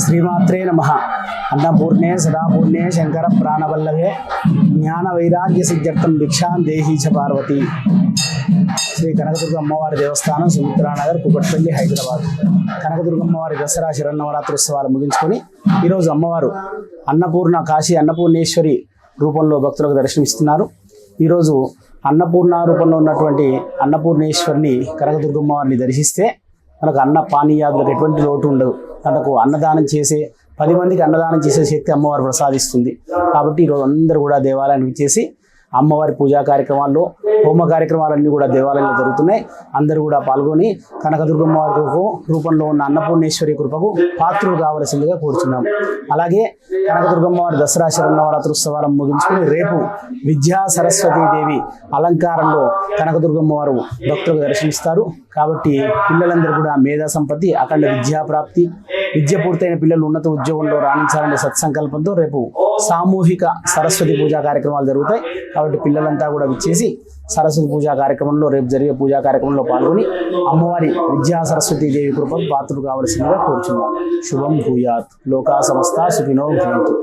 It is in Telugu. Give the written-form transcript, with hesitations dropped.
శ్రీమాత్రే నమః. అన్నపూర్ణే సదాపూర్ణే శంకర ప్రాణవల్లభే జ్ఞాన వైరాగ్య సిద్ధ్యర్థం భిక్షాం దేహీ చ పార్వతి. శ్రీ కనకదుర్గ అమ్మవారి దేవస్థానం, సుమిత్రానగర్, కుకట్పల్లి, హైదరాబాద్. కనకదుర్గ అమ్మవారి దసరా శరన్నవరాత్రోత్సవాలు ముగించుకొని ఈరోజు అమ్మవారు అన్నపూర్ణ కాశీ అన్నపూర్ణేశ్వరి రూపంలో భక్తులకు దర్శనమిస్తున్నారు. ఈరోజు అన్నపూర్ణ రూపంలో ఉన్నటువంటి అన్నపూర్ణేశ్వరిని కనకదుర్గమ్మ వారిని దర్శిస్తే మనకు అన్న పానీయాదులకు ఎటువంటి లోటు ఉండదు. మనకు అన్నదానం చేసే 10 మందికి అన్నదానం చేసే శక్తి అమ్మవారు ప్రసాదిస్తుంది. కాబట్టి ఈరోజు అందరూ కూడా దేవాలయానికి చేసి అమ్మవారి పూజా కార్యక్రమాల్లో, హోమ కార్యక్రమాలన్నీ కూడా దేవాలయంలో జరుగుతున్నాయి. అందరూ కూడా పాల్గొని కనకదుర్గమ్మ వారి రూపంలో ఉన్న అన్నపూర్ణేశ్వరి కృపకు పాత్రులు కావలసిందిగా కోరుచున్నాం. అలాగే కనకదుర్గమ్మ వారి దసరా శరన్నవరాత్రోత్సవాలను ముగించుకుని రేపు విద్యా సరస్వతీదేవి అలంకారంలో కనకదుర్గమ్మ వారు భక్తులకు దర్శనమిస్తారు. కాబట్టి పిల్లలందరూ కూడా మేధా సంపత్తి, అఖండ విద్యాప్రాప్తి, విద్య పూర్తయిన పిల్లలు ఉన్నత ఉద్యోగంలో రాణించాలనే సత్సంకల్పంతో రేపు సామూహిక సరస్వతి పూజా కార్యక్రమాలు జరుగుతాయి. కాబట్టి పిల్లలంతా కూడా విచ్చేసి సరస్వతి పూజా కార్యక్రమంలో, రేపు జరిగే పూజా కార్యక్రమంలో పాల్గొని అమ్మవారి విద్యా సరస్వతీ దేవి కృపకు పాత్రలు కావలసిందిగా కోరుచున్నాం. శుభం భూయాత్. లోకా సమస్త సుఖినో భవంతు.